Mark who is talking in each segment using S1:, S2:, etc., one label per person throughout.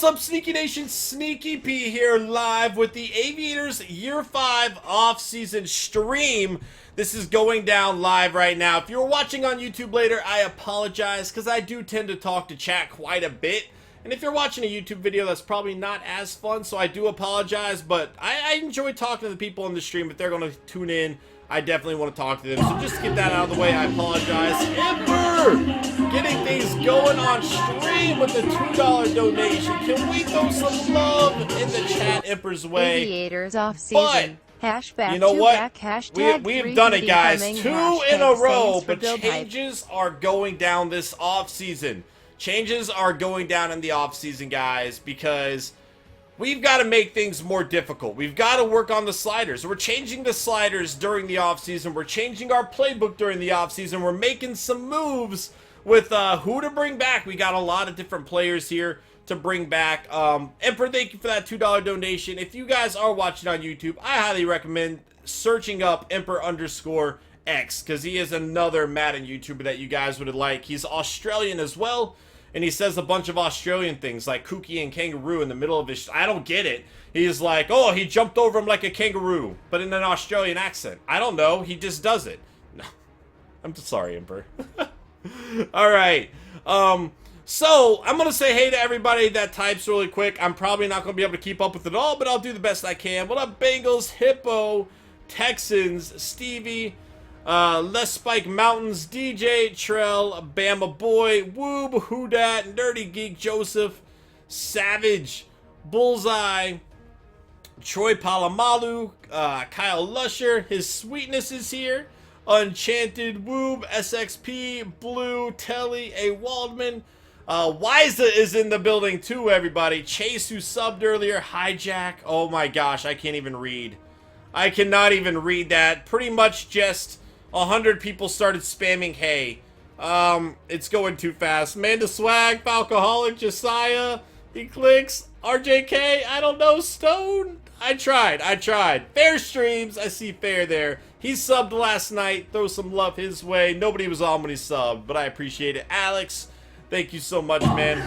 S1: What's up, Sneaky Nation? Sneaky P here, live with the Aviators Year 5 off-season stream. This is going down live right now. If you're watching on YouTube later, I apologize, because I do tend to talk to chat quite a bit. And if you're watching a YouTube video, that's probably not as fun, so I do apologize. But I enjoy talking to the people on the stream. If they're going to tune in, I definitely want to talk to them. So just to get that out of the way, I apologize. Ember! Getting things going on stream with the $2 donation. Can we throw some love in the chat, Emper's way?
S2: Aviators off season.
S1: But, you know what? We've done it, guys. 2 in a row, but changes are going down this off-season. Changes are going down in the off-season, guys, because we've got to make things more difficult. We've got to work on the sliders. We're changing the sliders during the offseason. We're changing our playbook during the offseason. We're making some moves with who to bring back. We got a lot of different players here to bring back. Emperor, thank you for that $2 donation. If you guys are watching on YouTube, I highly recommend searching up Emperor_X, because he is another Madden YouTuber that you guys would like. He's Australian as well. And he says a bunch of Australian things like kooky and kangaroo in the middle of his... I don't get it. He's like, oh, he jumped over him like a kangaroo, but in an Australian accent. I don't know. He just does it. No. I'm sorry, Emperor. Alright. So, I'm going to say hey to everybody that types really quick. I'm probably not going to be able to keep up with it all, but I'll do the best I can. What up, Bengals, Hippo, Texans, Stevie... Les Spike Mountains, DJ, Trell, Bama Boy, Woob, Who Dat, Nerdy Geek, Joseph, Savage, Bullseye, Troy Palamalu, Kyle Lusher, His Sweetness is here, Enchanted, Woob, SXP, Blue, Telly, A. Waldman, Wiza is in the building too, everybody. Chase, who subbed earlier, Hijack, oh my gosh, I can't even read. I cannot even read that. Pretty much just 100 people started spamming hey. It's going too fast. Manda Swag, Falcoholic, Josiah, he clicks, RJK, I don't know, Stone. I tried. Fair Streams, I see Fair there. He subbed last night. Throw some love his way. Nobody was on when he subbed, but I appreciate it. Alex, thank you so much, man.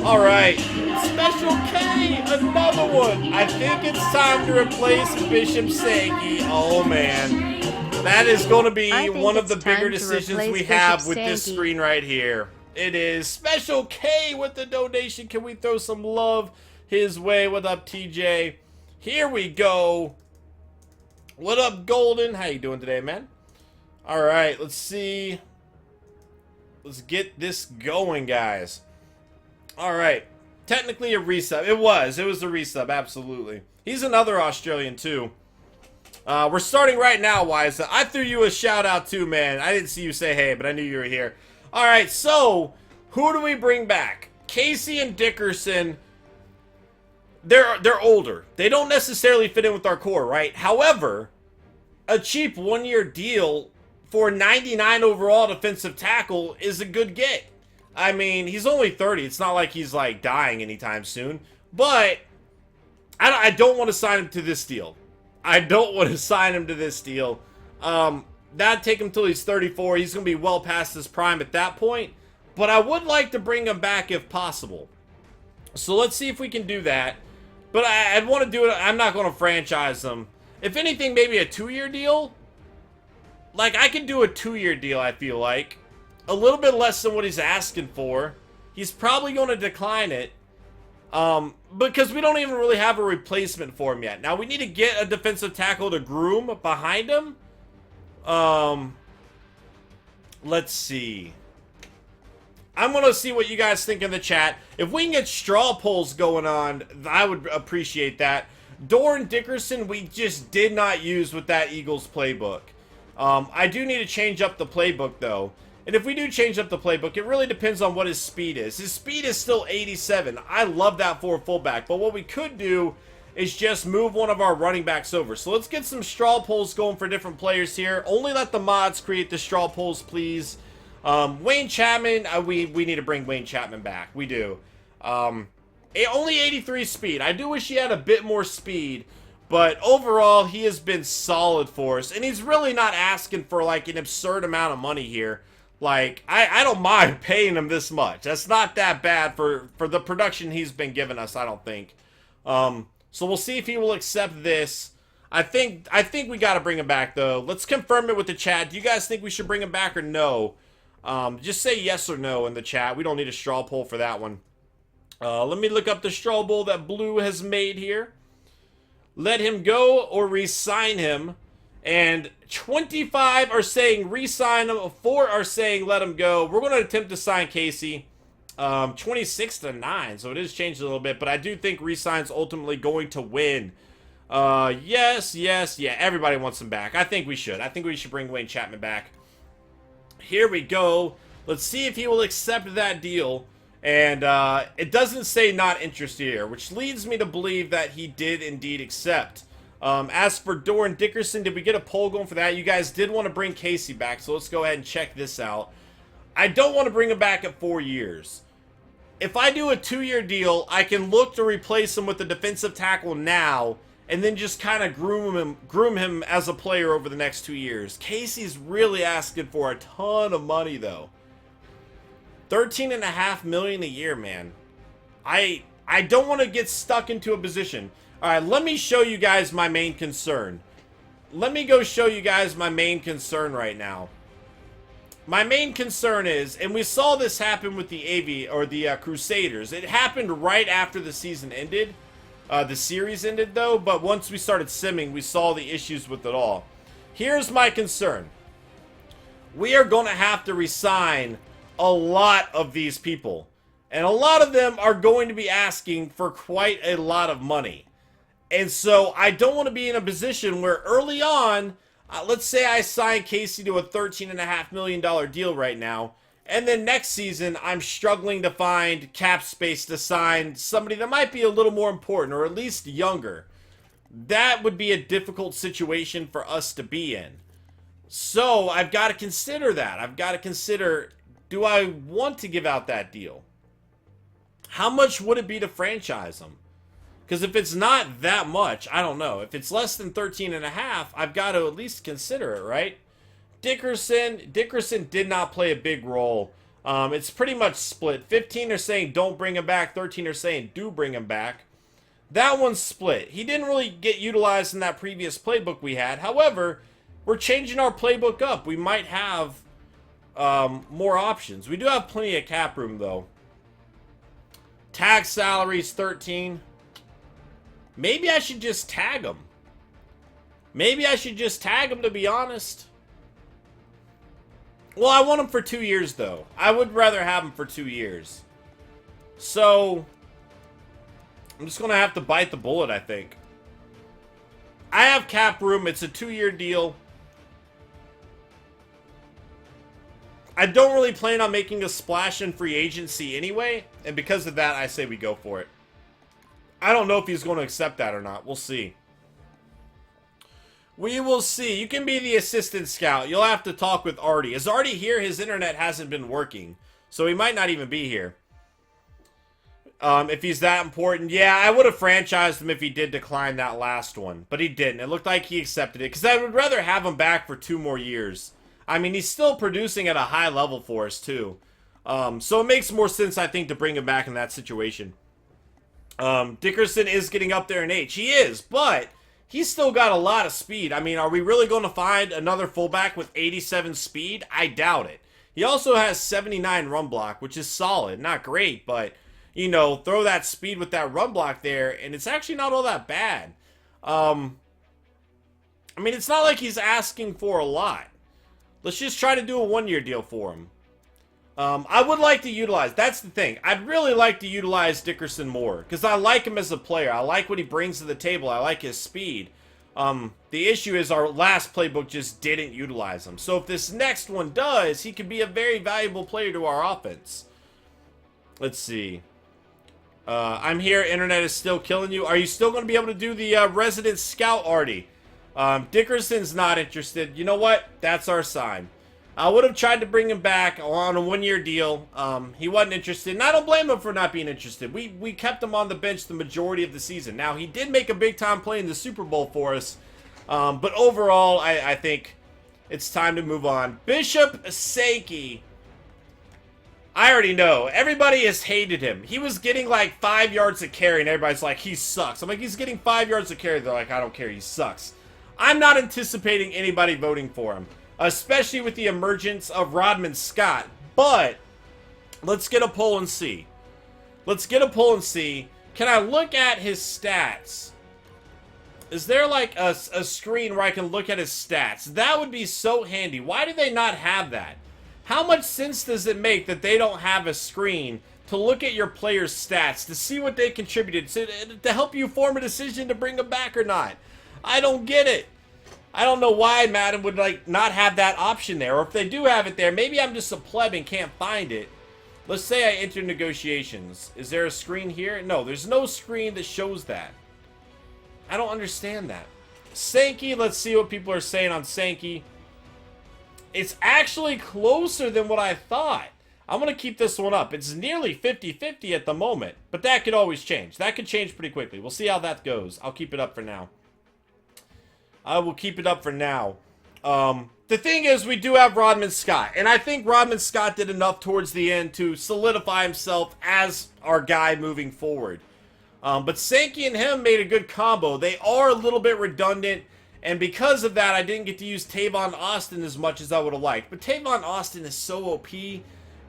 S1: Alright. Special K, another one. I think it's time to replace Bishop Sankey. Oh, man. That is going to be one of the bigger decisions we have with this screen right here. It is. Special K with the donation. Can we throw some love his way? What up, TJ? Here we go. What up, Golden? How you doing today, man? Alright, let's see. Let's get this going, guys. Alright. Technically a resub. It was a resub, absolutely. He's another Australian, too. We're starting right now, Wiza. I threw you a shout out, too, man. I didn't see you say hey, but I knew you were here. Alright, so, who do we bring back? Casey and Dickerson, they're older. They don't necessarily fit in with our core, right? However, a cheap one-year deal for 99 overall defensive tackle is a good get. I mean, he's only 30. It's not like he's, like, dying anytime soon. But I don't want to sign him to this deal. That'd take him till he's 34. He's going to be well past his prime at that point. But I would like to bring him back if possible. So let's see if we can do that. But I'd want to do it. I'm not going to franchise him. If anything, maybe a 2-year deal. Like, I could do a 2-year deal, I feel like. A little bit less than what he's asking for. He's probably going to decline it. Because we don't even really have a replacement for him yet. Now, we need to get a defensive tackle to groom behind him. Let's see. I'm going to see what you guys think in the chat. If we can get straw polls going on, I would appreciate that. Dorn Dickerson, we just did not use with that Eagles playbook. I do need to change up the playbook, though. And if we do change up the playbook, it really depends on what his speed is. His speed is still 87. I love that for a fullback. But what we could do is just move one of our running backs over. So let's get some straw polls going for different players here. Only let the mods create the straw polls, please. Wayne Chapman, we need to bring Wayne Chapman back. We do. Only 83 speed. I do wish he had a bit more speed. But overall, he has been solid for us. And he's really not asking for like an absurd amount of money here. Like, I don't mind paying him this much. That's not that bad for the production he's been giving us, I don't think. So we'll see if he will accept this. I think we got to bring him back, though. Let's confirm it with the chat. Do you guys think we should bring him back or no? Just say yes or no in the chat. We don't need a straw poll for that one. Let me look up the straw poll that Blue has made here. Let him go or re-sign him. And 25 are saying re-sign him. 4 are saying let him go. We're going to attempt to sign Casey. 26-9, so it is changed a little bit. But I do think re-sign's ultimately going to win. Yes, yeah. Everybody wants him back. I think we should. I think we should bring Wayne Chapman back. Here we go. Let's see if he will accept that deal. And it doesn't say not interested here, which leads me to believe that he did indeed accept. As for Doran Dickerson, did we get a poll going for that? You guys did want to bring Casey back, so let's go ahead and check this out. I don't want to bring him back at 4 years. If I do a 2-year deal, I can look to replace him with a defensive tackle now, and then just kind of groom him as a player over the next 2 years. Casey's really asking for a ton of money, though. $13.5 million a year, man. I don't want to get stuck into a position. All right, let me show you guys my main concern. Let me go show you guys my main concern right now. My main concern is, and we saw this happen with the Crusaders. It happened right after the season ended. The series ended, though, but once we started simming, we saw the issues with it all. Here's my concern. We are going to have to resign a lot of these people. And a lot of them are going to be asking for quite a lot of money. And so I don't want to be in a position where early on, let's say I sign Casey to a $13.5 million deal right now, and then next season I'm struggling to find cap space to sign somebody that might be a little more important or at least younger. That would be a difficult situation for us to be in. So I've got to consider that. I've got to consider, do I want to give out that deal? How much would it be to franchise them? Because if it's not that much, I don't know. If it's less than 13.5, I've got to at least consider it, right? Dickerson did not play a big role. It's pretty much split. 15 are saying don't bring him back. 13 are saying do bring him back. That one's split. He didn't really get utilized in that previous playbook we had. However, we're changing our playbook up. We might have more options. We do have plenty of cap room, though. Tag salary's 13. Maybe I should just tag him. Maybe I should just tag him, to be honest. Well, I want him for 2 years, though. I would rather have him for 2 years. So, I'm just going to have to bite the bullet, I think. I have cap room. It's a 2-year deal. I don't really plan on making a splash in free agency anyway. And because of that, I say we go for it. I don't know if he's going to accept that or not. We'll see. We will see. You can be the assistant scout. You'll have to talk with Artie. Is Artie here? His internet hasn't been working. So he might not even be here. If he's that important. Yeah, I would have franchised him if he did decline that last one. But he didn't. It looked like he accepted it. Because I would rather have him back for 2 more years. I mean, he's still producing at a high level for us, too. So it makes more sense, I think, to bring him back in that situation. Dickerson is getting up there in age. He is, but he's still got a lot of speed. I mean, are we really going to find another fullback with 87 speed? I doubt it. He also has 79 run block, which is solid. Not great, but, you know, throw that speed with that run block there, and it's actually not all that bad. I mean, it's not like he's asking for a lot. Let's just try to do a 1-year deal for him. I would like to utilize, that's the thing, I'd really like to utilize Dickerson more, because I like him as a player. I like what he brings to the table. I like his speed. The issue is our last playbook just didn't utilize him. So if this next one does, he could be a very valuable player to our offense. Let's see. I'm here. Internet is still killing you. Are you still going to be able to do the resident scout, Artie? Dickerson's not interested. You know what? That's our sign. I would have tried to bring him back on a 1-year deal. He wasn't interested, and I don't blame him for not being interested. We kept him on the bench the majority of the season. Now, he did make a big-time play in the Super Bowl for us, but overall, I think it's time to move on. Bishop Seiki I already know. Everybody has hated him. He was getting like 5 yards a carry, and everybody's like, he sucks. I'm like, he's getting 5 yards a carry. They're like, I don't care. He sucks. I'm not anticipating anybody voting for him, especially with the emergence of Rodman Scott. But let's get a poll and see. Let's get a poll and see. Can I look at his stats? Is there like a screen where I can look at his stats? That would be so handy. Why do they not have that? How much sense does it make that they don't have a screen to look at your players' stats, to see what they contributed, to help you form a decision to bring them back or not? I don't get it. I don't know why Madden would like not have that option there. Or if they do have it there, maybe I'm just a pleb and can't find it. Let's say I enter negotiations. Is there a screen here? No, there's no screen that shows that. I don't understand that. Sankey, let's see what people are saying on Sankey. It's actually closer than what I thought. I'm going to keep this one up. It's nearly 50-50 at the moment, but that could always change. That could change pretty quickly. We'll see how that goes. I'll keep it up for now. I will keep it up for now. The thing is, we do have Rodman Scott, and I think Rodman Scott did enough towards the end to solidify himself as our guy moving forward. But Sankey and him made a good combo. They are a little bit redundant, and because of that, I didn't get to use Tavon Austin as much as I would have liked. But Tavon Austin is so OP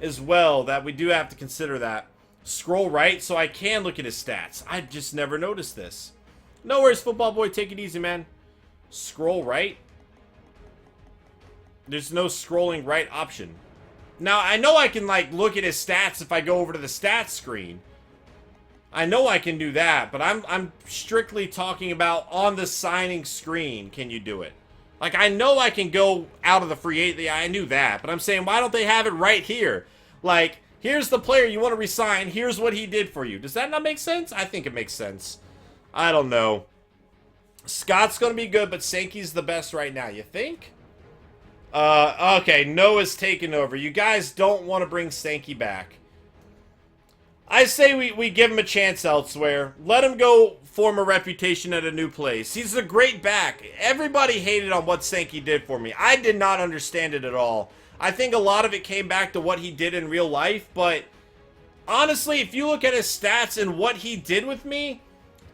S1: as well that we do have to consider that. Scroll right so I can look at his stats. I just never noticed this. No worries, football boy. Take it easy, man. Scroll right. There's no scrolling right option. Now, I know I can, like, look at his stats if I go over to the stats screen. I know I can do that, but I'm strictly talking about on the signing screen, can you do it? Like, I know I can go out of the free agent. I knew that, but I'm saying, why don't they have it right here? Like, here's the player you want to resign. Here's what he did for you. Does that not make sense? I think it makes sense. I don't know. Scott's going to be good, but Sankey's the best right now. You think? Okay, Noah's taken over. You guys don't want to bring Sankey back. I say we give him a chance elsewhere. Let him go form a reputation at a new place. He's a great back. Everybody hated on what Sankey did for me. I did not understand it at all. I think a lot of it came back to what he did in real life, but honestly, if you look at his stats and what he did with me,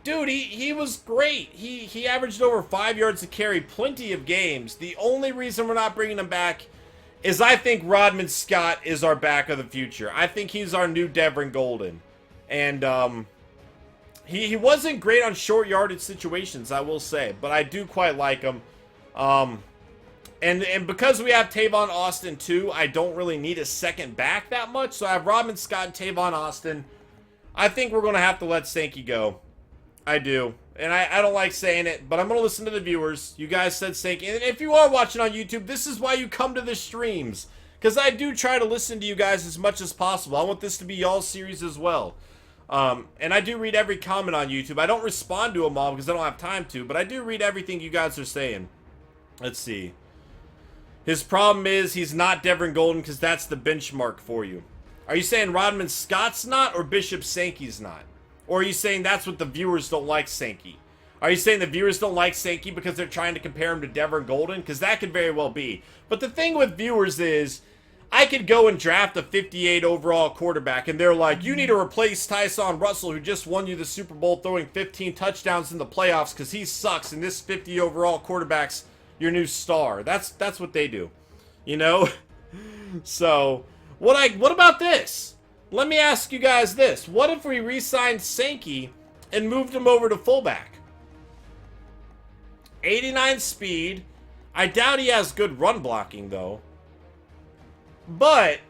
S1: dude, he was great. He averaged over 5 yards a carry plenty of games. The only reason we're not bringing him back is I think Rodman Scott is our back of the future. I think he's our new Devin Golden. And he wasn't great on short yardage situations, I will say, but I do quite like him. And because we have Tavon Austin too, I don't really need a second back that much. So I have Rodman Scott and Tavon Austin. I think we're going to have to let Sankey go. I do. And I don't like saying it, but I'm going to listen to the viewers. You guys said Sankey. And if you are watching on YouTube, this is why you come to the streams. Because I do try to listen to you guys as much as possible. I want this to be y'all's series as well. And I do read every comment on YouTube. I don't respond to them all because I don't have time to, but I do read everything you guys are saying. Let's see. His problem is he's not Devin Golden because that's the benchmark for you. Are you saying Rodman Scott's not or Bishop Sankey's not? Or are you saying that's what the viewers don't like Sankey? Are you saying the viewers don't like Sankey because they're trying to compare him to Devin Golden? Because that could very well be. But the thing with viewers is, I could go and draft a 58 overall quarterback, and they're like, you need to replace Tyson Russell, who just won you the Super Bowl throwing 15 touchdowns in the playoffs because he sucks, and this 50 overall quarterback's your new star. That's what they do. You know? So, what about this? Let me ask you guys this. What if we re-signed Sankey and moved him over to fullback? 89 speed. I doubt he has good run blocking, though. But,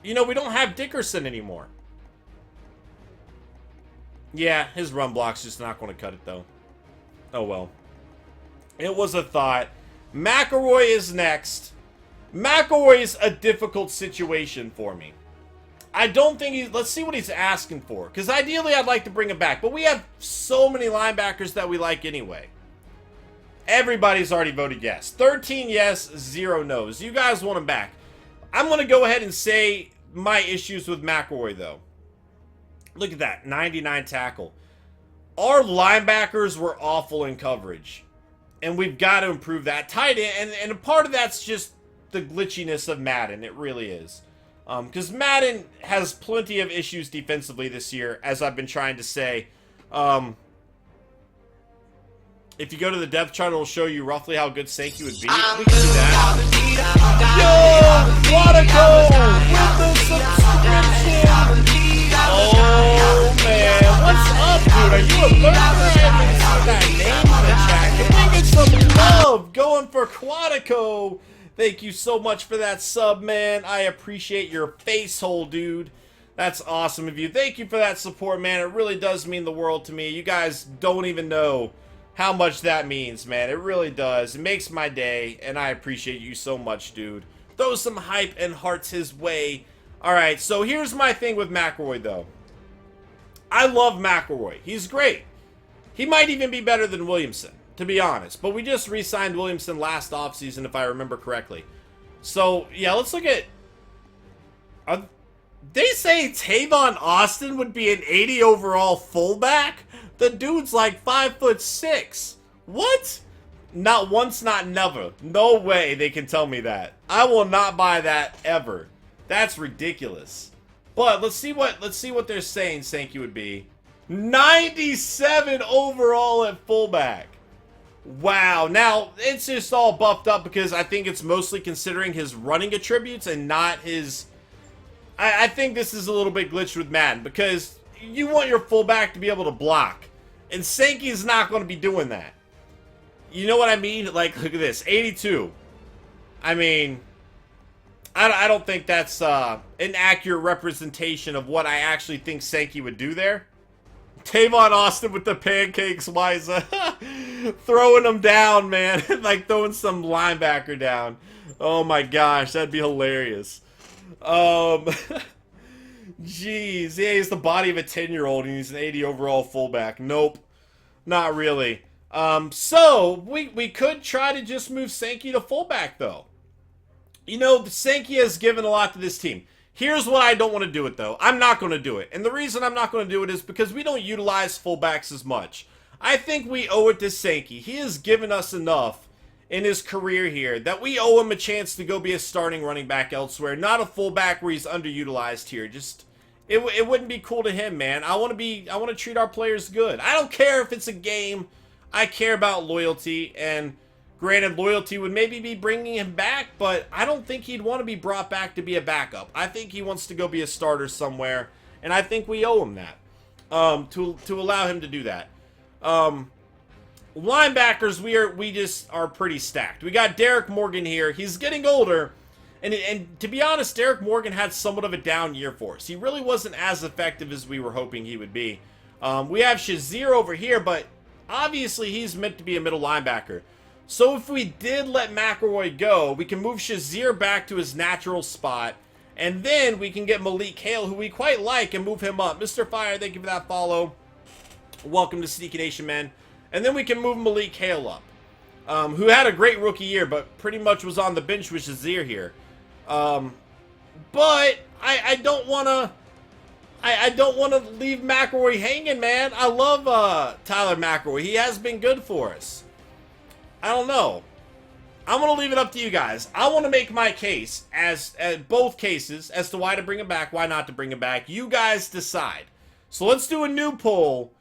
S1: you know, we don't have Dickerson anymore. Yeah, his run block's just not going to cut it, though. Oh, well. It was a thought. McElroy is next. McElroy's a difficult situation for me. I don't think he's... Let's see what he's asking for. Because ideally, I'd like to bring him back. But we have so many linebackers that we like anyway. Everybody's already voted yes. 13 yes, 0 no's. You guys want him back. I'm going to go ahead and say my issues with McElroy, though. Look at that. 99 tackle. Our linebackers were awful in coverage. And we've got to improve that. Tight end. And part of that's just the glitchiness of Madden. It really is. Because Madden has plenty of issues defensively this year, as I've been trying to say. If you go to the depth chart, it'll show you roughly how good Sankey would be. We can do that. Yo, Quantico with the subscription. Oh, man. What's up, dude? Are you a lurker? I haven't seen that name in the chat. Can we get some love going for Quantico? Thank you so much for that sub, man. I appreciate your face hole, dude. That's awesome of you. Thank you for that support, man. It really does mean the world to me. You guys don't even know how much that means, man. It really does. It makes my day, and I appreciate you so much, dude. Throw some hype and hearts his way. All right, so here's my thing with McElroy, though. I love McElroy. He's great. He might even be better than Williamson, to be honest. But we just re-signed Williamson last offseason, if I remember correctly. So, yeah, let's look at... they say Tavon Austin would be an 80 overall fullback? The dude's like 5'6". What? Not once, not never. No way they can tell me that. I will not buy that ever. That's ridiculous. But let's see what they're saying Sankey would be. 97 overall at fullback. Wow. Now, it's just all buffed up because I think it's mostly considering his running attributes and not his... I think this is a little bit glitched with Madden because you want your fullback to be able to block. And Sankey's not going to be doing that. You know what I mean? Like, look at this. 82. I mean, I don't think that's an accurate representation of what I actually think Sankey would do there. Tavon Austin with the pancakes, Wiza. Throwing them down, man. Like throwing some linebacker down. Oh my gosh, that'd be hilarious. Jeez. Yeah, he's the body of a 10-year-old and he's an 80 overall fullback. Nope. Not really. So, we could try to just move Sankey to fullback, though. You know, Sankey has given a lot to this team. Here's what I don't want to do it, though. I'm not going to do it. And the reason I'm not going to do it is because we don't utilize fullbacks as much. I think we owe it to Sankey. He has given us enough in his career here that we owe him a chance to go be a starting running back elsewhere. Not a fullback where he's underutilized here. Just... It wouldn't be cool to him, man. I want to treat our players good. I don't care if it's a game. I care about loyalty, and granted, loyalty would maybe be bringing him back, but I don't think he'd want to be brought back to be a backup. I think he wants to go be a starter somewhere, and I think we owe him that, to allow him to do that. Linebackers, we just are pretty stacked. We got Derek Morgan here. He's getting older. And to be honest, Derek Morgan had somewhat of a down year for us. He really wasn't as effective as we were hoping he would be. We have Shazier over here, but obviously he's meant to be a middle linebacker. So if we did let McElroy go, we can move Shazier back to his natural spot. And then we can get Malik Hale, who we quite like, and move him up. Mr. Fire, thank you for that follow. Welcome to Sneaky Nation, man. And then we can move Malik Hale up, who had a great rookie year, but pretty much was on the bench with Shazier here. But I don't want to leave McElroy hanging, man. I love Tyler McElroy. He has been good for us. I don't know. I'm going to leave it up to you guys. I want to make my case as both cases as to why to bring him back, why not to bring him back. You guys decide. So let's do a new poll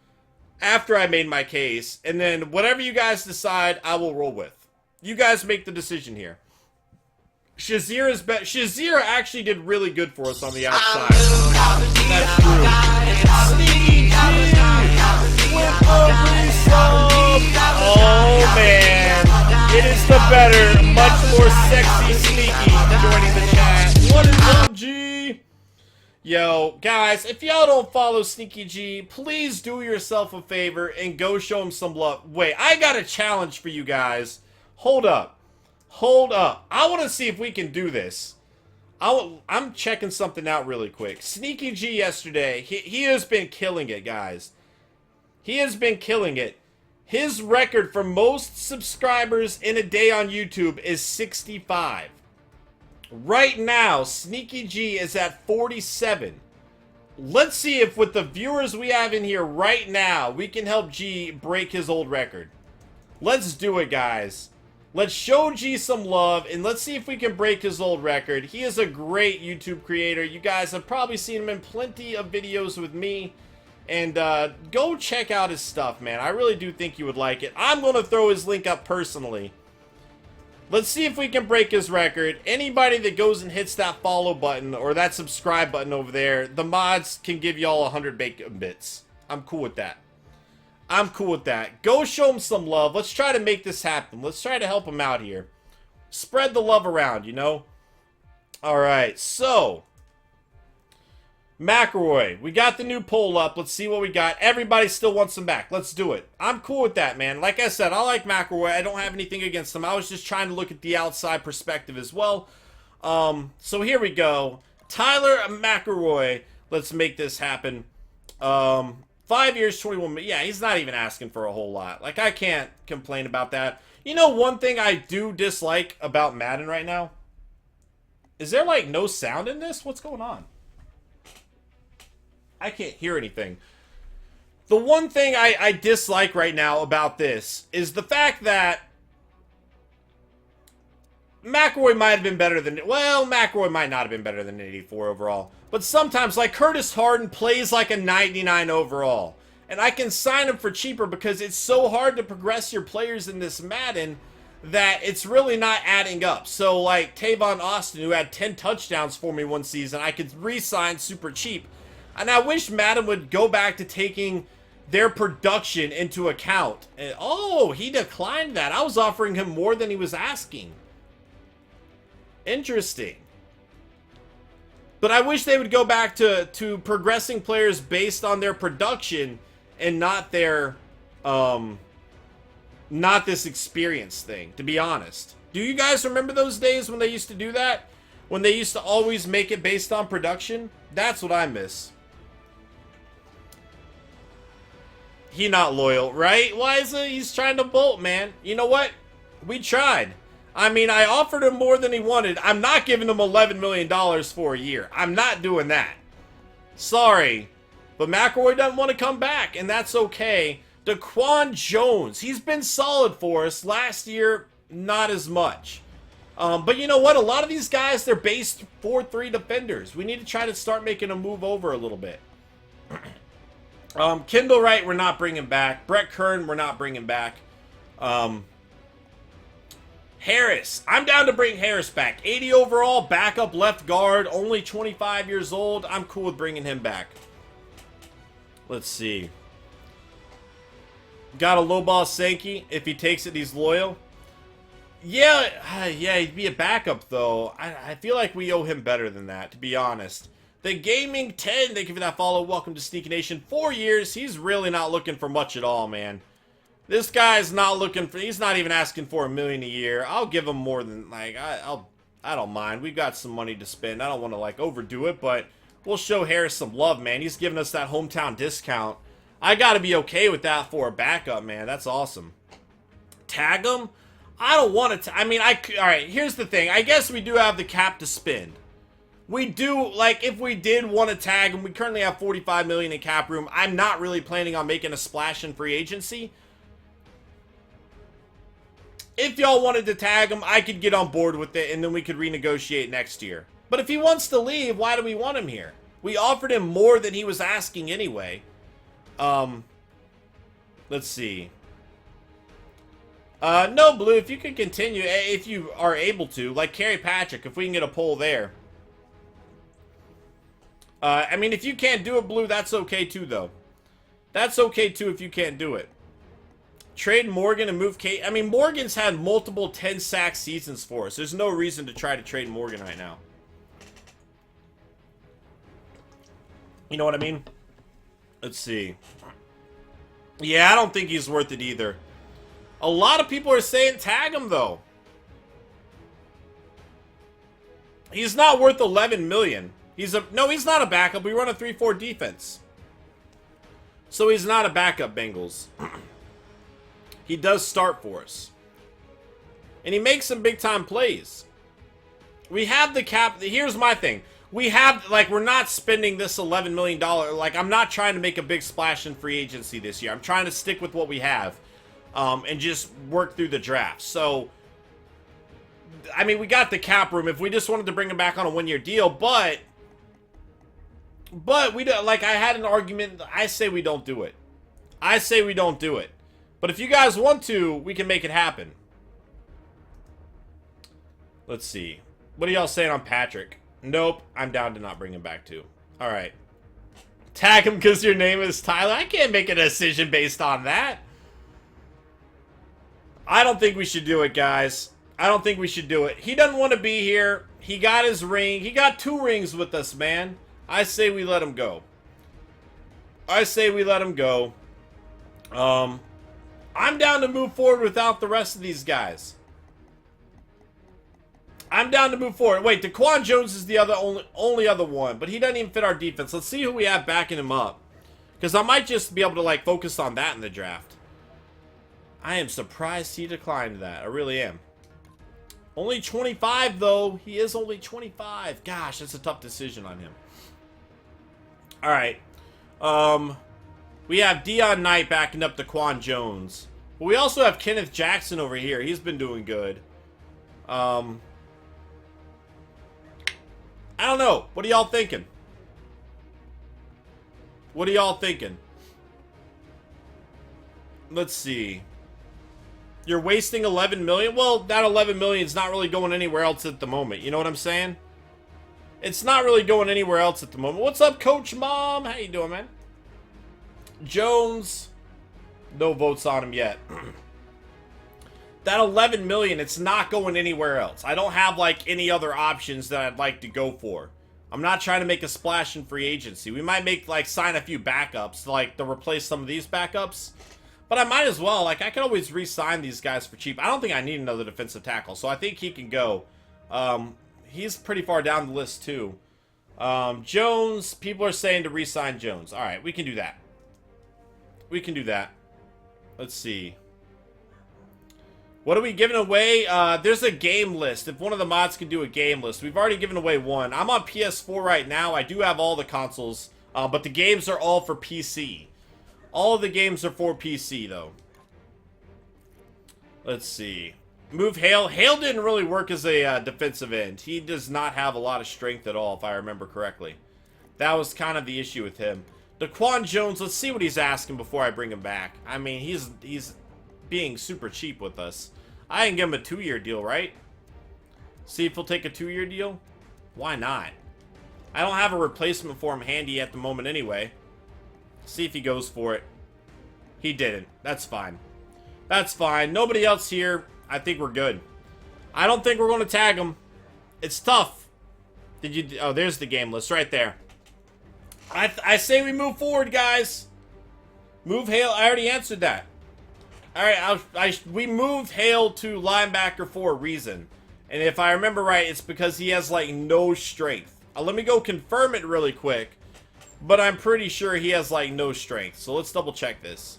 S1: after I made my case, and then whatever you guys decide, I will roll with. You guys make the decision here. Shazier is better. Shazier actually did really good for us on the outside. That's true. Sneaky G with the resub. Oh man, it is the better, much more sexy Sneaky joining the chat. What is up, G? Yo, guys, if y'all don't follow Sneaky G, please do yourself a favor and go show him some love. Wait, I got a challenge for you guys. Hold up. Hold up. I want to see if we can do this. I'm checking something out really quick. Sneaky G yesterday, he has been killing it, guys. He has been killing it. His record for most subscribers in a day on YouTube is 65. Right now, Sneaky G is at 47. Let's see if with the viewers we have in here right now, we can help G break his old record. Let's do it, guys. Let's show G some love, and let's see if we can break his old record. He is a great YouTube creator. You guys have probably seen him in plenty of videos with me. And go check out his stuff, man. I really do think you would like it. I'm going to throw his link up personally. Let's see if we can break his record. Anybody that goes and hits that follow button or that subscribe button over there, the mods can give y'all 100 bacon bits. I'm cool with that. I'm cool with that. Go show him some love. Let's try to make this happen. Let's try to help him out here. Spread the love around, you know? Alright, so McElroy. We got the new poll up. Let's see what we got. Everybody still wants him back. Let's do it. I'm cool with that, man. Like I said, I like McElroy. I don't have anything against him. I was just trying to look at the outside perspective as well. So here we go. Tyler McElroy. Let's make this happen. 5 years, 21 million. Yeah, he's not even asking for a whole lot. Like, I can't complain about that. You know, one thing I do dislike about Madden right now? Is there, like, no sound in this? What's going on? I can't hear anything. The one thing I dislike right now about this is the fact that McElroy might have been better than... Well, McElroy might not have been better than an 84 overall. But sometimes, like, Curtis Harden plays like a 99 overall. And I can sign him for cheaper because it's so hard to progress your players in this Madden that it's really not adding up. So, like, Tavon Austin, who had 10 touchdowns for me one season, I could re-sign super cheap. And I wish Madden would go back to taking their production into account. And, oh, he declined that. I was offering him more than he was asking. Interesting. But I wish they would go back to progressing players based on their production and not their, not this experience thing, to be honest. Do you guys remember those days when they used to do that? When they used to always make it based on production? That's what I miss. He not loyal, right? Why is it he's trying to bolt, man? You know what? We tried. I mean, I offered him more than he wanted. I'm not giving him $11 million for a year. I'm not doing that. Sorry. But McElroy doesn't want to come back, and that's okay. Daquan Jones. He's been solid for us. Last year, not as much. But you know what? A lot of these guys, they're based 4-3 defenders. We need to try to start making a move over a little bit. Kendall Wright, we're not bringing back. Brett Kern, we're not bringing back. Harris. I'm down to bring Harris back. 80 overall, backup left guard, only 25 years old. I'm cool with bringing him back. Let's see. Got a lowball Sankey. If he takes it, he's loyal. Yeah, he'd be a backup, though. I feel like we owe him better than that, to be honest. The Gaming 10, thank you for that follow. Welcome to Sneaky Nation. 4 years, he's really not looking for much at all, man. This guy's not looking for, he's not even asking for $1 million a year. I'll give him more than, like, I don't mind. We've got some money to spend. I don't want to, like, overdo it, but we'll show Harris some love, man. He's giving us that hometown discount. I got to be okay with that for a backup, man. That's awesome. Tag him? I don't want to, I mean, all right, here's the thing. I guess we do have the cap to spend. We do, like, if we did want to tag him, we currently have $45 million in cap room. I'm not really planning on making a splash in free agency. If y'all wanted to tag him, I could get on board with it, and then we could renegotiate next year. But if he wants to leave, why do we want him here? We offered him more than he was asking anyway. Let's see. No, Blue, if you can continue, if you are able to, like xxSnEaKyPxx, if we can get a poll there. I mean, if you can't do it, Blue, that's okay too, though. That's okay too if you can't do it. Trade Morgan and move Kate. I mean, Morgan's had multiple 10-sack seasons for us. There's no reason to try to trade Morgan right now. You know what I mean? Let's see. Yeah, I don't think he's worth it either. A lot of people are saying tag him, though. He's not worth $11 million. No, he's not a backup. We run a 3-4 defense. So he's not a backup, Bengals. He does start for us. And he makes some big-time plays. We have the cap. Here's my thing. We have, like, we're not spending this $11 million. Like, I'm not trying to make a big splash in free agency this year. I'm trying to stick with what we have. And just work through the draft. So, I mean, we got the cap room if we just wanted to bring him back on a one-year deal, but we don't, like, I had an argument. I say we don't do it. I say we don't do it. But if you guys want to, we can make it happen. Let's see. What are y'all saying on Patrick? Nope, I'm down to not bring him back too. All right. Tag him because your name is Tyler. I can't make a decision based on that. I don't think we should do it, guys. I don't think we should do it. He doesn't want to be here. He got his ring. He got 2 rings with us, man. I say we let him go. I say we let him go. I'm down to move forward without the rest of these guys. I'm down to move forward. Wait, Daquan Jones is the only other one, but he doesn't even fit our defense. Let's see who we have backing him up. Because I might just be able to, like, focus on that in the draft. I am surprised he declined that. I really am. Only 25, though. He is only 25. Gosh, that's a tough decision on him. All right. We have Dion Knight backing up Daquan Jones. But we also have Kenneth Jackson over here. He's been doing good. I don't know. What are y'all thinking? What are y'all thinking? Let's see. You're wasting 11 million? Well, that 11 million is not really going anywhere else at the moment. You know what I'm saying? It's not really going anywhere else at the moment. What's up, Coach Mom? How you doing, man? Jones. No votes on him yet. That 11 million, it's not going anywhere else. I don't have, like, any other options that I'd like to go for. I'm not trying to make a splash in free agency. We might make, like, sign a few backups, like, to replace some of these backups. But I might as well. Like, I could always re-sign these guys for cheap. I don't think I need another defensive tackle, so I think he can go. He's pretty far down the list, too. Jones, people are saying to re-sign Jones. All right, we can do that. We can do that. Let's see. What are we giving away? There's a game list. If one of the mods can do a game list. We've already given away one. I'm on PS4 right now. I do have all the consoles, but the games are all for PC. All of the games are for PC, though. Let's see. Move Hale. Hale didn't really work as a defensive end. He does not have a lot of strength at all, if I remember correctly. That was kind of the issue with him. Daquan Jones, let's see what he's asking before I bring him back. I mean, he's being super cheap with us. I can give him a 2-year deal, right? See if he'll take a 2-year deal? Why not? I don't have a replacement for him handy at the moment anyway. See if he goes for it. He didn't. That's fine. That's fine. Nobody else here. I think we're good. I don't think we're going to tag him. It's tough. Did you... Oh, there's the game list right there. I say we move forward, guys. Move Hale. I already answered that. All right, we moved Hale to linebacker for a reason. And if I remember right, it's because he has, like, no strength. Let me go confirm it really quick. But I'm pretty sure he has, like, no strength. So let's double check this.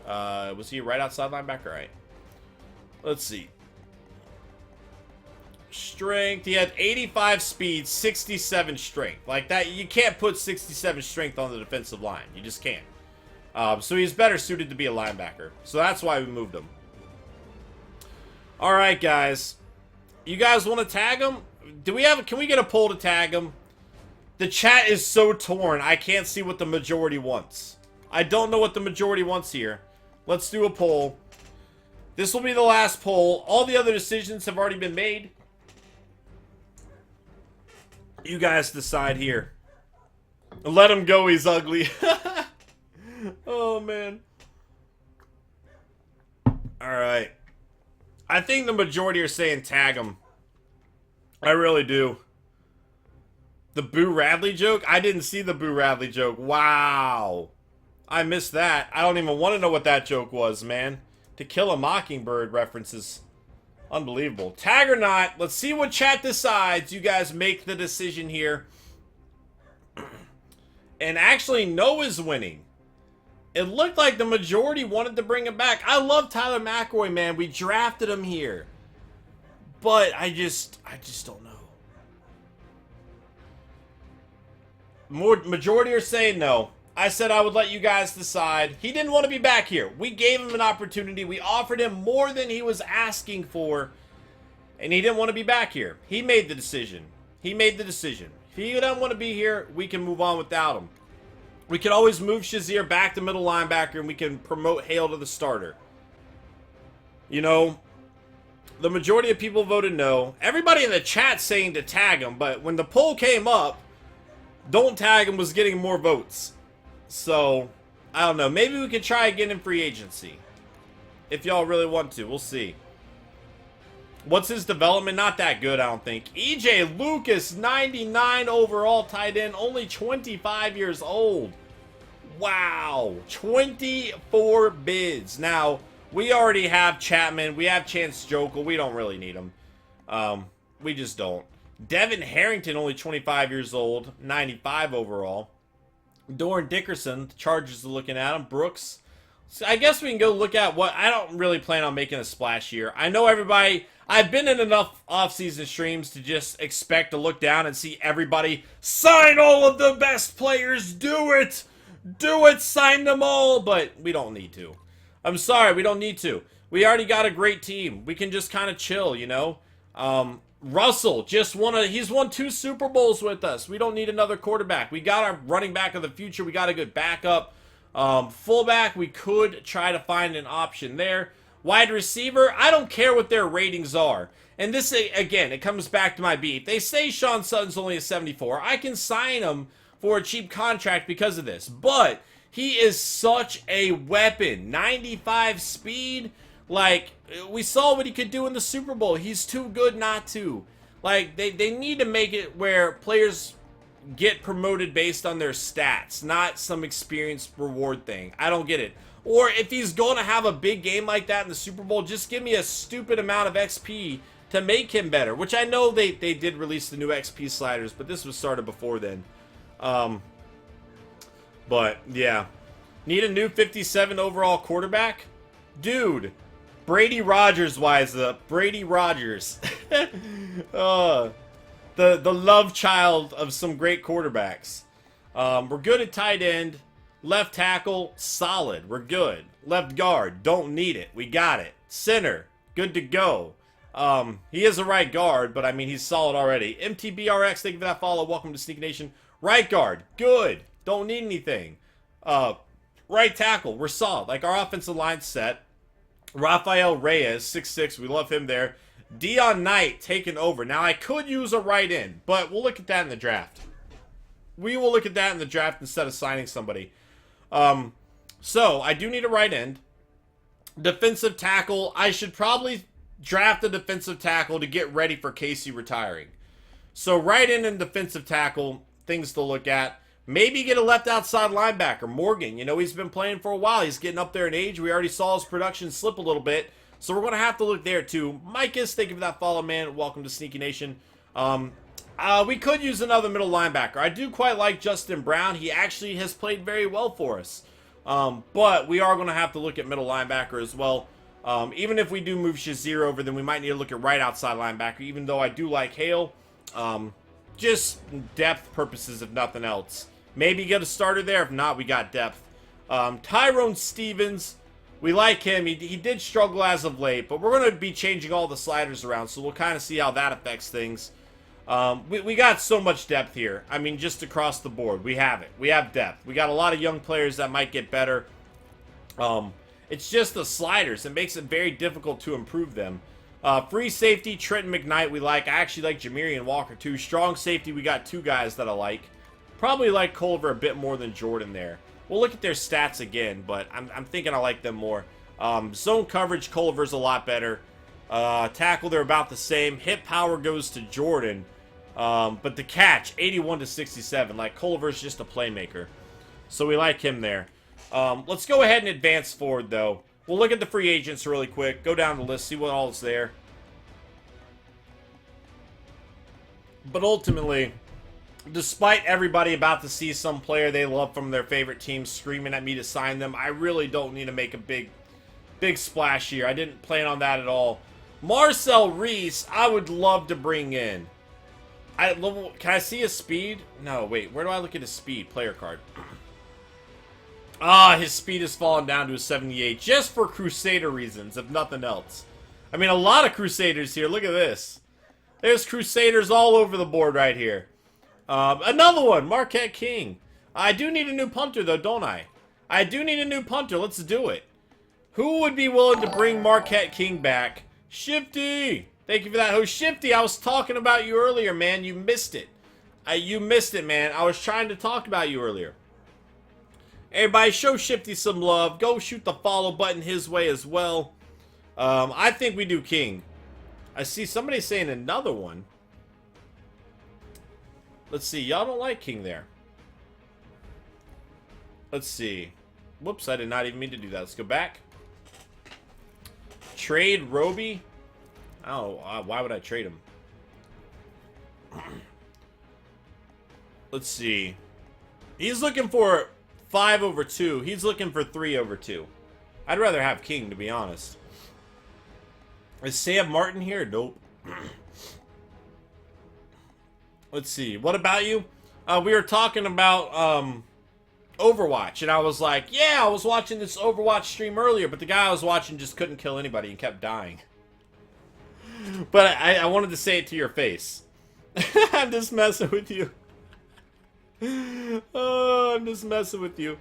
S1: Was he right outside linebacker? Right. Let's see. Strength. He had 85 speed, 67 strength. Like that, you can't put 67 strength on the defensive line. You just can't. So he's better suited to be a linebacker. So that's why we moved him. Alright, guys. You guys want to tag him? Can we get a poll to tag him? The chat is so torn. I can't see what the majority wants. I don't know what the majority wants here. Let's do a poll. This will be the last poll. All the other decisions have already been made. You guys decide here. Let him go, he's ugly. Oh, man. Alright. I think the majority are saying tag him. I really do. The Boo Radley joke? I didn't see the Boo Radley joke. Wow. I missed that. I don't even want to know what that joke was, man. To Kill a Mockingbird references. Unbelievable. Tag or not, let's see what chat decides. You guys make the decision here. And actually, Noah's winning. It looked like the majority wanted to bring him back. I love Tyler McElroy, man. We drafted him here. But I just don't know. Majority are saying no. I said I would let you guys decide. He didn't want to be back here. We gave him an opportunity. We offered him more than he was asking for. And he didn't want to be back here. He made the decision. He made the decision. If he doesn't want to be here, we can move on without him. We can always move Shazier back to middle linebacker, and we can promote Hale to the starter. You know, the majority of people voted no. Everybody in the chat saying to tag him, but when the poll came up, don't tag him was getting more votes. So, I don't know. Maybe we could try again in free agency. If y'all really want to. We'll see. What's his development? Not that good, I don't think. EJ Lucas, 99 overall tight end, only 25 years old. Wow. 24 bids. Now, we already have Chapman. We have Chance Jokel. We don't really need him. We just don't. Devin Harrington, only 25 years old, 95 overall. Doran Dickerson, the Chargers are looking at him. Brooks. So I guess we can go look at what... I don't really plan on making a splash here. I know everybody... I've been in enough off-season streams to just expect to look down and see everybody sign all of the best players. Do it! Do it! Sign them all! But we don't need to. I'm sorry, we don't need to. We already got a great team. We can just kind of chill, you know? Russell just he's won 2 Super Bowls with us. We don't need another quarterback. We got our running back of the future. We got a good backup. Fullback, we could try to find an option there. Wide receiver, I don't care what their ratings are. And this, again, it comes back to my beat. They say Sean Sutton's only a 74. I can sign him for a cheap contract because of this. But he is such a weapon. 95 speed. Like, we saw what he could do in the Super Bowl. He's too good not to. Like, they need to make it where players get promoted based on their stats, not some experience reward thing. I don't get it. Or if he's going to have a big game like that in the Super Bowl, just give me a stupid amount of XP to make him better. Which I know they did release the new XP sliders, but this was started before then. But, yeah. Need a new 57 overall quarterback? Dude, Brady Rodgers wise up. Brady Rodgers. The love child of some great quarterbacks. We're good at tight end. Left tackle, solid. We're good. Left guard, don't need it. We got it. Center, good to go. He is a right guard, but I mean, he's solid already. MTBRX, thank you for that follow. Welcome to Sneak Nation. Right guard, good. Don't need anything. Right tackle, we're solid. Like, our offensive line's set. Rafael Reyes, 6'6", we love him there. Dion Knight taking over. Now, I could use a right end, but we'll look at that in the draft. We will look at that in the draft instead of signing somebody. So, I do need a right end. Defensive tackle, I should probably draft a defensive tackle to get ready for Casey retiring. So, right end and defensive tackle, things to look at. Maybe get a left outside linebacker, Morgan. You know, he's been playing for a while. He's getting up there in age. We already saw his production slip a little bit. So, we're going to have to look there, too. Micus, thank you for that follow, man. Welcome to Sneaky Nation. We could use another middle linebacker. I do quite like Justin Brown. He actually has played very well for us. But we are going to have to look at middle linebacker as well. Even if we do move Shazier over, then we might need to look at right outside linebacker, even though I do like Hale. Just depth purposes, if nothing else. Maybe get a starter there. If not, we got depth. Tyrone Stevens, we like him. He did struggle as of late, but we're going to be changing all the sliders around, so we'll kind of see how that affects things. We got so much depth here. I mean, just across the board. We have it. We have depth. We got a lot of young players that might get better. It's just the sliders. It makes it very difficult to improve them. Free safety, Trenton McKnight we like. I actually like Jamirian Walker too. Strong safety, we got 2 guys that I like. Probably like Culver a bit more than Jordan there. We'll look at their stats again, but I'm thinking I like them more. Zone coverage, Culver's a lot better. Tackle, they're about the same. Hit power goes to Jordan. But the catch, 81 to 67. Like, Culver's just a playmaker. So we like him there. Let's go ahead and advance forward, though. We'll look at the free agents really quick. Go down the list, see what all is there. But ultimately, despite everybody about to see some player they love from their favorite team screaming at me to sign them, I really don't need to make a big splash here. I didn't plan on that at all. Marcel Reese, I would love to bring in. Can I see his speed? No, wait. Where do I look at his speed? Player card. His speed has fallen down to a 78. Just for Crusader reasons, if nothing else. I mean, a lot of Crusaders here. Look at this. There's Crusaders all over the board right here. Another one, Marquette King. I do need a new punter, though, don't I? I do need a new punter. Let's do it. Who would be willing to bring Marquette King back? Shifty! Thank you for that. Oh, Shifty, I was talking about you earlier, man. You missed it. You missed it, man. I was trying to talk about you earlier. Everybody, show Shifty some love. Go shoot the follow button his way as well. I think we do King. I see somebody saying another one. Let's see. Y'all don't like King there. Let's see. Whoops, I did not even mean to do that. Let's go back. Trade Roby. Oh, why would I trade him? Let's see. He's looking for 5/2. He's looking for 3/2. I'd rather have King, to be honest. Is Sam Martin here? Nope. Let's see. What about you? We were talking about Overwatch, and I was like, yeah, I was watching this Overwatch stream earlier, but the guy I was watching just couldn't kill anybody and kept dying. But I wanted to say it to your face. I'm just messing with you. Oh, I'm just messing with you.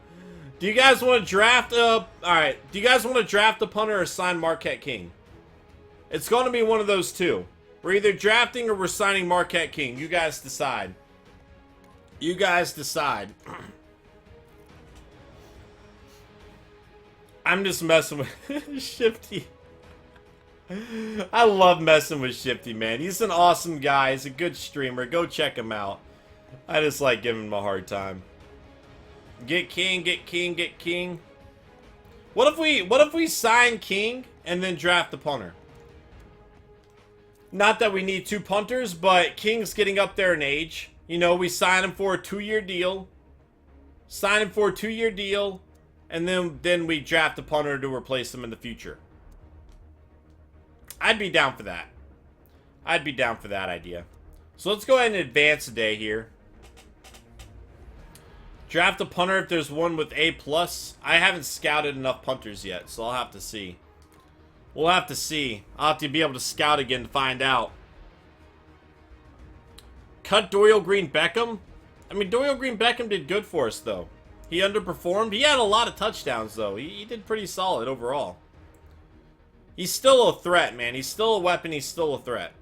S1: Do you guys want to draft alright, do you guys want to draft a punter or sign Marquette King? It's going to be one of those two. We're either drafting or we're signing Marquette King. You guys decide. You guys decide. I'm just messing with Shifty. I love messing with Shifty, man. He's an awesome guy. He's a good streamer. Go check him out. I just like giving him a hard time. Get King, get King, get King. What if we sign King and then draft the punter? Not that we need 2 punters, but King's getting up there in age. You know, we sign him for a 2-year deal. Sign him for a 2-year deal. And then we draft a punter to replace him in the future. I'd be down for that. I'd be down for that idea. So let's go ahead and advance a day here. Draft a punter if there's one with A+. I haven't scouted enough punters yet, so I'll have to see. We'll have to see. I'll have to be able to scout again to find out. Cut Dorial Green Beckham? I mean, Dorial Green Beckham did good for us, though. He underperformed. He had a lot of touchdowns, though. He did pretty solid overall. He's still a threat, man. He's still a weapon. He's still a threat.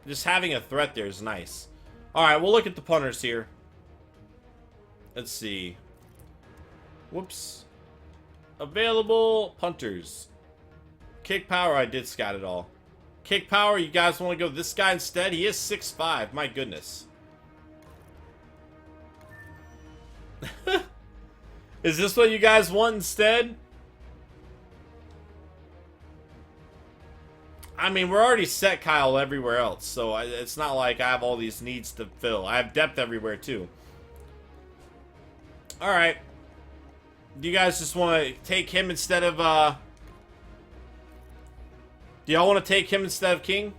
S1: Just having a threat there is nice. Alright, we'll look at the punters here. Let's see. Whoops. Available punters. Kick power, I did scout it all. Kick power, you guys want to go this guy instead? He is 6'5", my goodness. Is this what you guys want instead? I mean, we're already set Kyle everywhere else, so it's not like I have all these needs to fill. I have depth everywhere, too. Alright. Do you guys just want to take him instead of, do y'all want to take him instead of King?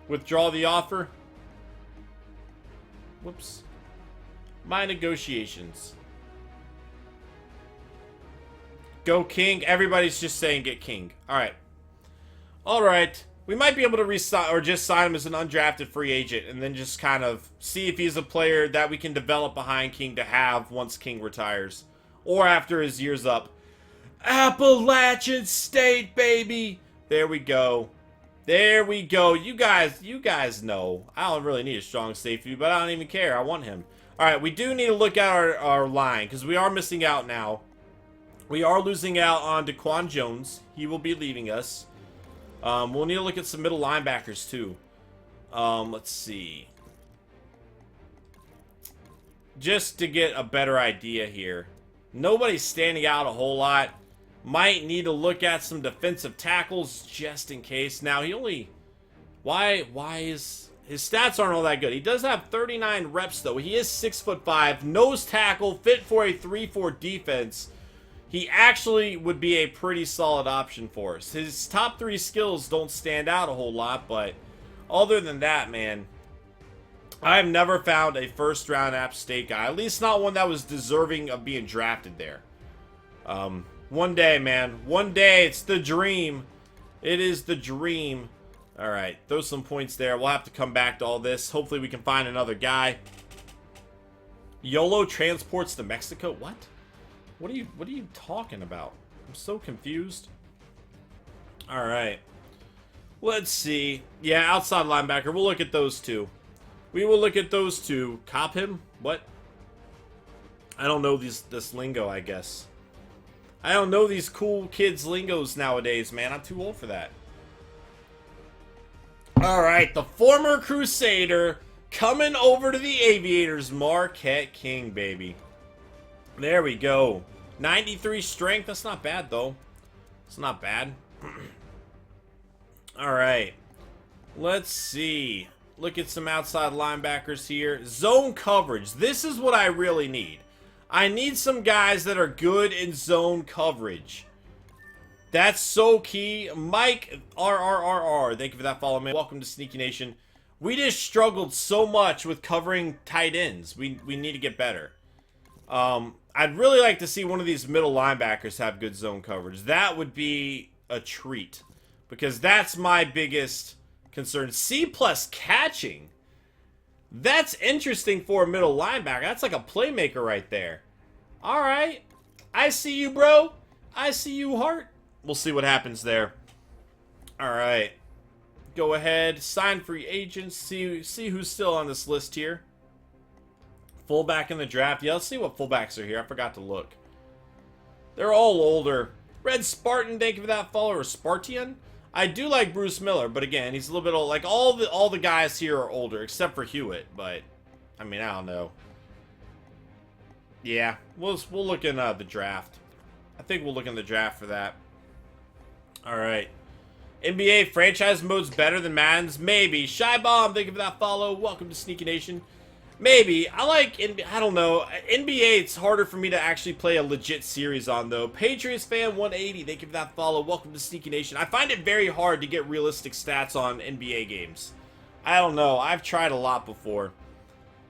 S1: Withdraw the offer? Whoops. My negotiations. Go King. Everybody's just saying get King. Alright. Alright. We might be able to resign or just sign him as an undrafted free agent and then just kind of see if he's a player that we can develop behind King to have once King retires. Or after his year's up. Appalachian State, baby! There we go. There we go. You guys know. I don't really need a strong safety, but I don't even care. I want him. Alright, we do need to look at our line, because we are missing out now. We are losing out on Daquan Jones. He will be leaving us. We'll need to look at some middle linebackers, too. Let's see. Just to get a better idea here. Nobody's standing out a whole lot. Might need to look at some defensive tackles just in case. Now, he only... Why is... His stats aren't all that good. He does have 39 reps, though. He is 6'5", nose tackle, fit for a 3-4 defense. He actually would be a pretty solid option for us. His top 3 skills don't stand out a whole lot, but other than that, man, I have never found a first-round App State guy, at least not one that was deserving of being drafted there. One day, man. One day. It's the dream. It is the dream. All right. Throw some points there. We'll have to come back to all this. Hopefully we can find another guy. YOLO transports to Mexico? What? What are you talking about? I'm so confused. All right. Let's see. Yeah, outside linebacker. We'll look at those two. We will look at those two. Cop him? What? I don't know this lingo, I guess. I don't know these cool kids' lingos nowadays, man. I'm too old for that. Alright, the former Crusader coming over to the Aviators. Marquette King, baby. There we go. 93 strength. That's not bad, though. It's not bad. Alright. Let's see. Look at some outside linebackers here. Zone coverage. This is what I really need. I need some guys that are good in zone coverage. That's so key. Mike RRRR. Thank you for that follow, man. Welcome to Sneaky Nation. We just struggled so much with covering tight ends. We need to get better. I'd really like to see one of these middle linebackers have good zone coverage. That would be a treat. Because that's my biggest concern. C+ catching. That's interesting for a middle linebacker. That's like a playmaker right there. Alright. I see you, bro. I see you, Hart. We'll see what happens there. Alright. Go ahead. Sign free agents. See who's still on this list here. Fullback in the draft. Yeah, let's see what fullbacks are here. I forgot to look. They're all older. Red Spartan, thank you for that follow. Or Spartian. I do like Bruce Miller, but again, he's a little bit old. Like, all the guys here are older, except for Hewitt, but, I mean, I don't know. Yeah, we'll look in the draft. I think we'll look in the draft for that. Alright. NBA franchise mode's better than Madden's? Maybe. Shy Bomb, thank you for that follow. Welcome to Sneaky Nation. Maybe. I like I don't know. NBA, it's harder for me to actually play a legit series on, though. Patriots fan 180, thank you for that follow. Welcome to Sneaky Nation. I find it very hard to get realistic stats on NBA games. I don't know. I've tried a lot before.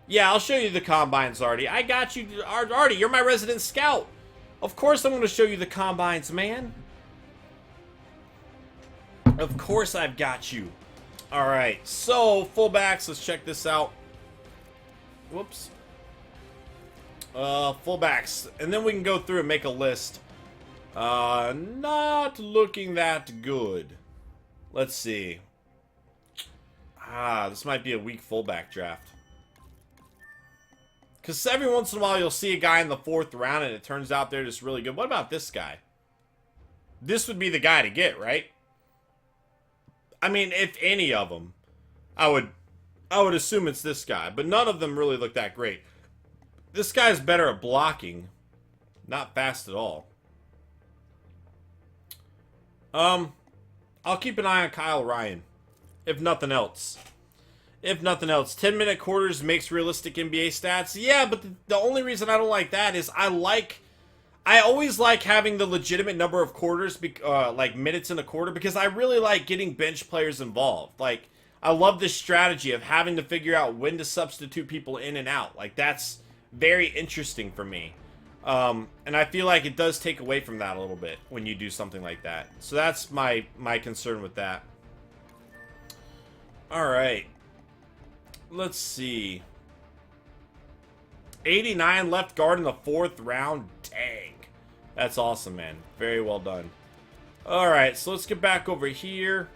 S1: Yeah, I'll show you the combines, Artie. I got you. Artie, you're my resident scout. Of course I'm going to show you the combines, man. Of course I've got you. Alright, so fullbacks, let's check this out. Whoops. Fullbacks. And then we can go through and make a list. Not looking that good. Let's see. This might be a weak fullback draft. Because every once in a while you'll see a guy in the 4th round and it turns out they're just really good. What about this guy? This would be the guy to get, right? I mean, if any of them, I would assume it's this guy, but none of them really look that great. This guy's better at blocking, not fast at all. I'll keep an eye on Kyle Ryan, if nothing else. If nothing else, 10-minute quarters makes realistic NBA stats. Yeah, but the only reason I don't like that is I always like having the legitimate number of quarters, like minutes in a quarter, because I really like getting bench players involved. Like, I love this strategy of having to figure out when to substitute people in and out. Like, that's very interesting for me. And I feel like it does take away from that a little bit when you do something like that. So that's my concern with that. Alright. Let's see. 89 left guard in the 4th round. Dang. That's awesome, man. Very well done. Alright, so let's get back over here.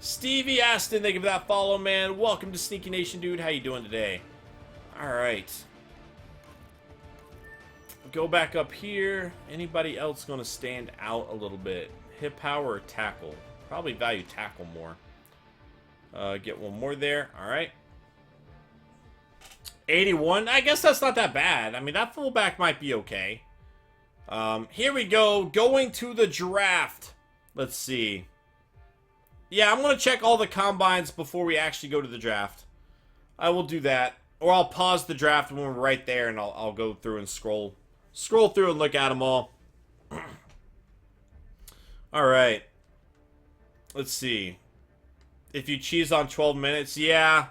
S1: Stevie Aston, thank you for that follow, man. Welcome to Sneaky Nation, dude. How you doing today? Alright. Go back up here. Anybody else going to stand out a little bit? Hip power or tackle? Probably value tackle more. Get one more there. Alright. 81. I guess that's not that bad. I mean, that fullback might be okay. Here we go. Going to the draft. Let's see. Yeah, I'm going to check all the combines before we actually go to the draft. I will do that. Or I'll pause the draft when we're right there and I'll go through and scroll through and look at them all. Alright. Let's see. If you cheese on 12 minutes, yeah.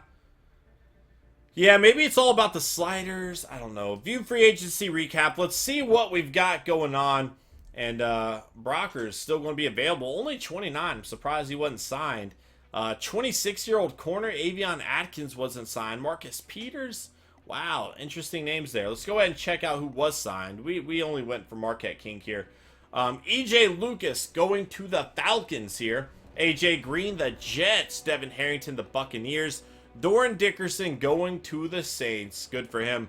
S1: Yeah, maybe it's all about the sliders. I don't know. View free agency recap. Let's see what we've got going on. And Brocker is still going to be available. Only 29. I'm surprised he wasn't signed. 26-year-old corner Avion Atkins wasn't signed. Marcus Peters. Wow, interesting names there. Let's go ahead and check out who was signed. We only went for Marquette King here. EJ Lucas going to the Falcons here. AJ Green, the Jets. Devin Harrington, the Buccaneers. Doran Dickerson going to the Saints. Good for him.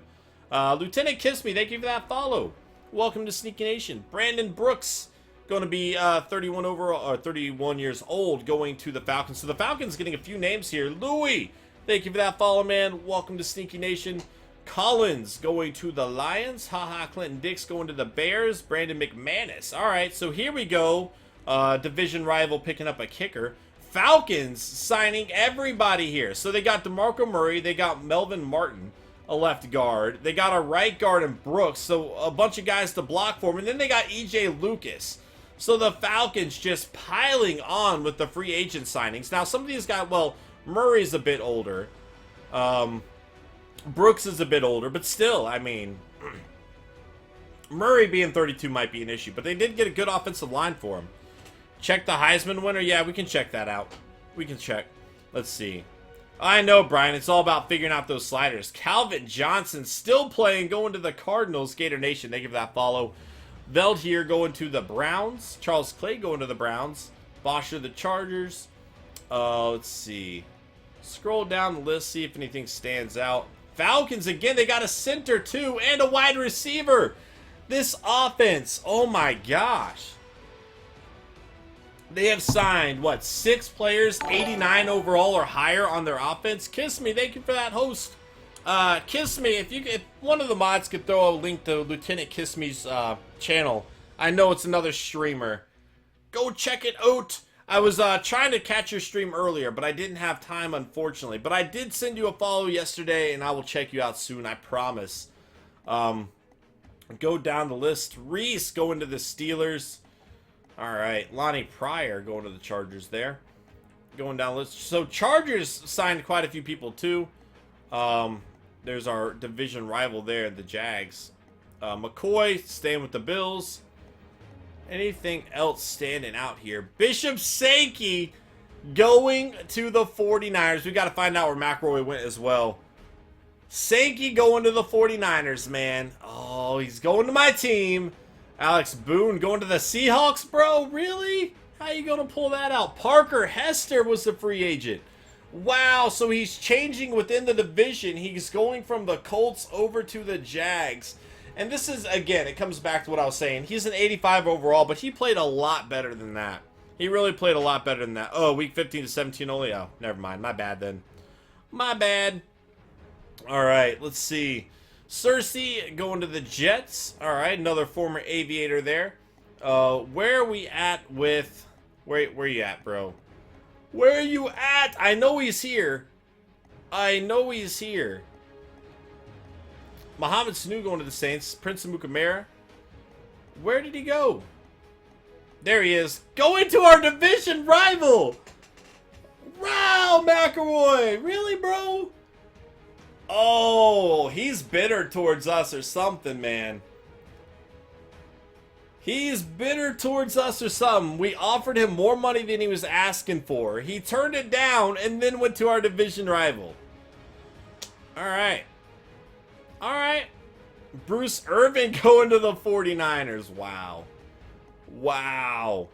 S1: Lieutenant Kiss Me, thank you for that follow. Welcome to Sneaky Nation. Brandon Brooks going to be 31 overall, or 31 years old, going to the Falcons. So the Falcons getting a few names here. Louis, thank you for that follow, man. Welcome to Sneaky Nation. Collins going to the Lions. Haha, Clinton Dix going to the Bears. Brandon McManus. All right, so here we go. Division rival picking up a kicker. Falcons signing everybody here. So they got DeMarco Murray. They got Melvin Martin, a left guard. They got a right guard in Brooks, so a bunch of guys to block for him. And then they got EJ Lucas. So the Falcons just piling on with the free agent signings. Now, some of these guys, well, Murray's a bit older. Brooks is a bit older, but still, I mean, Murray being 32 might be an issue. But they did get a good offensive line for him. Check the Heisman winner. Yeah, we can check that out. We can check. Let's see. I know, Brian. It's all about figuring out those sliders. Calvin Johnson still playing, going to the Cardinals. Gator Nation, thank you for that follow. Veld here going to the Browns. Charles Clay going to the Browns. Bosher the Chargers. Let's see. Scroll down the list, see if anything stands out. Falcons again. They got a center too and a wide receiver. This offense, oh my gosh. They have signed, what, 6 players, 89 overall or higher on their offense. Kiss Me, thank you for that host. Kiss Me, if one of the mods could throw a link to Lieutenant Kiss Me's channel. I know it's another streamer. Go check it out. I was trying to catch your stream earlier, but I didn't have time, unfortunately. But I did send you a follow yesterday, and I will check you out soon, I promise. Go down the list. Reese going to the Steelers. All right, Lonnie Pryor going to the Chargers there. Going down the list. So Chargers signed quite a few people too. There's our division rival there, the Jags. McCoy staying with the Bills. Anything else standing out here? Bishop Sankey going to the 49ers. We got to find out where McElroy went as well. Sankey going to the 49ers, man. Oh, he's going to my team. Alex Boone going to the Seahawks, bro? Really? How you going to pull that out? Parker Hester was the free agent. Wow, so he's changing within the division. He's going from the Colts over to the Jags. And this is, again, it comes back to what I was saying. He's an 85 overall, but he played a lot better than that. He really played a lot better than that. Oh, week 15 to 17 only? Oh, never mind. My bad then. My bad. All right, let's see. Cersei going to the Jets. All right, another former Aviator there. Where are we at with... Where you at, bro? Where are you at? I know he's here. I know he's here. Mohamed Sanu going to the Saints. Prince Amukamara. Where did he go? There he is. Going to our division rival. Wow, McElroy. Really, bro? Oh, he's bitter towards us or something, man. He's bitter towards us or something. We offered him more money than he was asking for. He turned it down and then went to our division rival. All right. All right. Bruce Irvin going to the 49ers. Wow. Wow.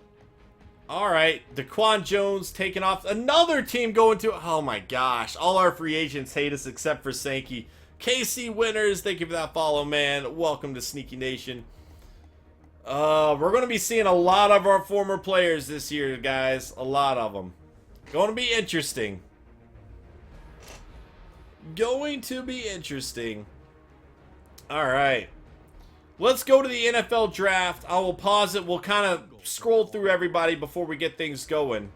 S1: All right. Daquan Jones taking off. Another team going to... Oh, my gosh. All our free agents hate us except for Sankey. KC Winners, thank you for that follow, man. Welcome to Sneaky Nation. We're going to be seeing a lot of our former players this year, guys. A lot of them. Going to be interesting. Going to be interesting. All right. Let's go to the NFL draft. I will pause it. We'll kind of scroll through everybody before we get things going.